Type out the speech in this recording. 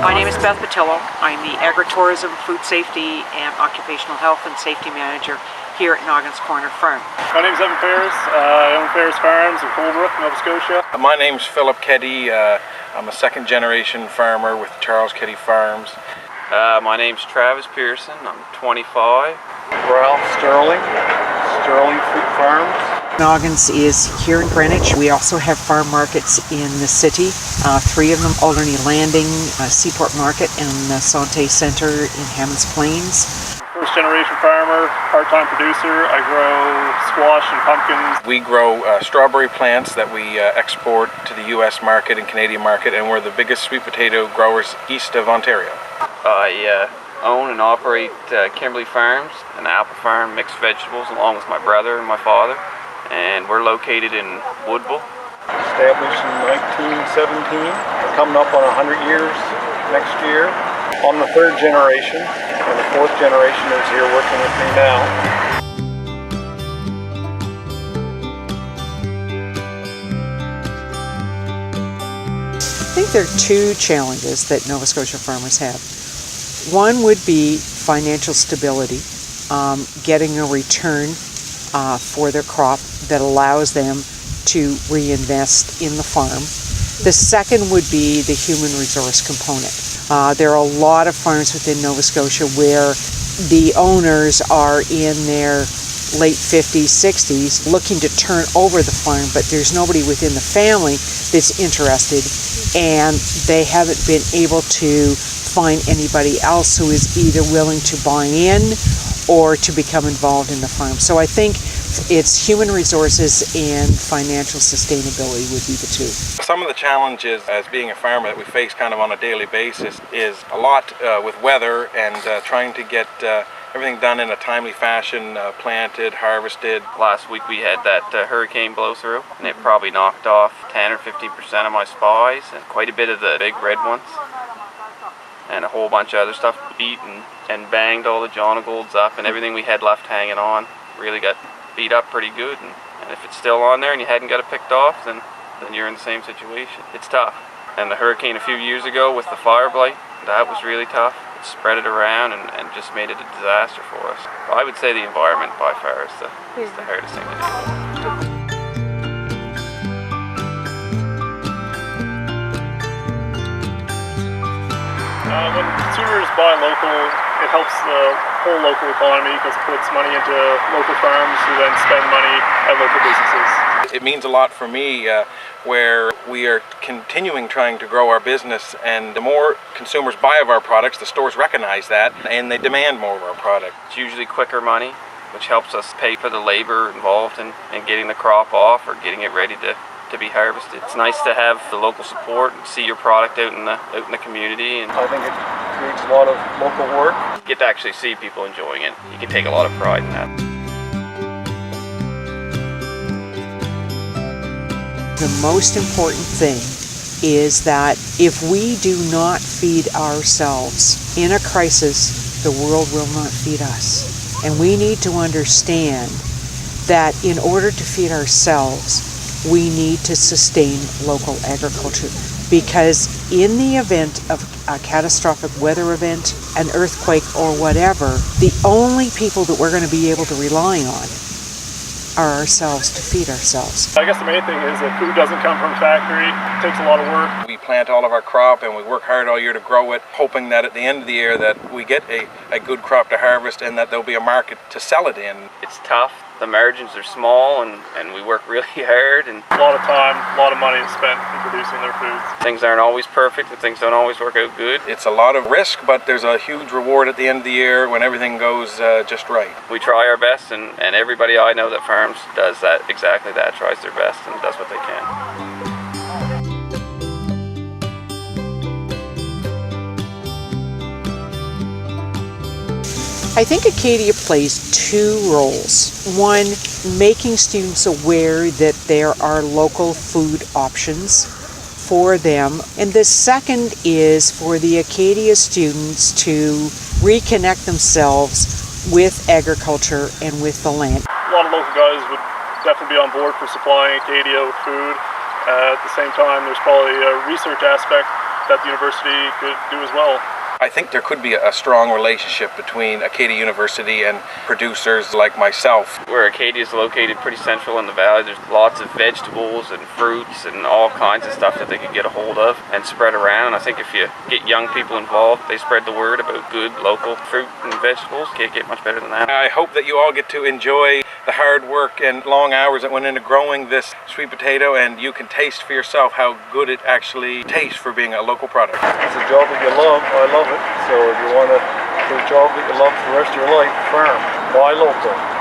My name is Beth Patillo. I'm the Agritourism, Food Safety and Occupational Health and Safety Manager here at Noggins Corner Farm. My name is Evan Ferris. I own Ferris Farms in Colebrook, Nova Scotia. My name's Philip Keddy. I'm a second generation farmer with Charles Keddy Farms. My name's Travis Pearson. I'm 25. Ralph Stirling, Stirling Fruit Farms. Noggins is here in Greenwich. We also have farm markets in the city, 3 of them: Alderney Landing, Seaport Market, and the Sante Center in Hammonds Plains. First generation farmer, part-time producer. I grow squash and pumpkins. We grow strawberry plants that we export to the US market and Canadian market, and we're the biggest sweet potato growers east of Ontario. I own and operate Kimberley Farms, an apple farm, mixed vegetables, along with my brother and my father. And we're located in Woodville. Established in 1917. We're coming up on 100 years next year. I'm the 3rd generation, and the 4th generation is here working with me now. I think there are 2 challenges that Nova Scotia farmers have. One would be financial stability, getting a return for their crop that allows them to reinvest in the farm. The second would be the human resource component. There are a lot of farms within Nova Scotia where the owners are in their late 50s, 60s looking to turn over the farm, but there's nobody within the family that's interested, and they haven't been able to find anybody else who is either willing to buy in or to become involved in the farm. So I think it's human resources and financial sustainability would be the 2. Some of the challenges as being a farmer that we face kind of on a daily basis is a lot with weather and trying to get everything done in a timely fashion, planted, harvested. Last week we had that hurricane blow through, and it probably knocked off 10 or 15% of my spies, and quite a bit of the big red ones, and a whole bunch of other stuff beat and banged all the jonagolds up, and everything we had left hanging on really got beat up pretty good. And if it's still on there and you hadn't got it picked off, then you're in the same situation. It's tough. And the hurricane a few years ago with the fire blight, that was really tough. It spread it around and just made it a disaster for us. I would say the environment by far is the hardest thing to deal with. When consumers buy local, it helps the whole local economy because it puts money into local farms who then spend money at local businesses. It means a lot for me where we are continuing trying to grow our business, and the more consumers buy of our products, the stores recognize that and they demand more of our product. It's usually quicker money, which helps us pay for the labor involved in getting the crop off or getting it ready to be harvested. It's nice to have the local support and see your product out in the community. And I think it creates a lot of local work. You get to actually see people enjoying it. You can take a lot of pride in that. The most important thing is that if we do not feed ourselves in a crisis, the world will not feed us. And we need to understand that in order to feed ourselves, we need to sustain local agriculture, because in the event of a catastrophic weather event, an earthquake or whatever, the only people that we're going to be able to rely on are ourselves to feed ourselves. I guess the main thing is that food doesn't come from a factory. It takes a lot of work. We plant all of our crop and we work hard all year to grow it, hoping that at the end of the year that we get a good crop to harvest and that there'll be a market to sell it in. It's tough. The margins are small and we work really hard, and a lot of time, a lot of money is spent in producing their foods. Things aren't always perfect and things don't always work out good. It's a lot of risk, but there's a huge reward at the end of the year when everything goes just right. We try our best, and everybody I know that farms does that, exactly that, tries their best and does what they can. I think Acadia plays 2 roles. One, making students aware that there are local food options for them. And the second is for the Acadia students to reconnect themselves with agriculture and with the land. A lot of local guys would definitely be on board for supplying Acadia with food. At the same time, there's probably a research aspect that the university could do as well. I think there could be a strong relationship between Acadia University and producers like myself. Where Acadia is located pretty central in the valley, there's lots of vegetables and fruits and all kinds of stuff that they could get a hold of and spread around. I think if you get young people involved, they spread the word about good local fruit and vegetables. Can't get much better than that. I hope that you all get to enjoy the hard work and long hours that went into growing this sweet potato, and you can taste for yourself how good it actually tastes for being a local product. It's a job that you love. I love it. So if you want to do a job that you love for the rest of your life, farm. Buy local.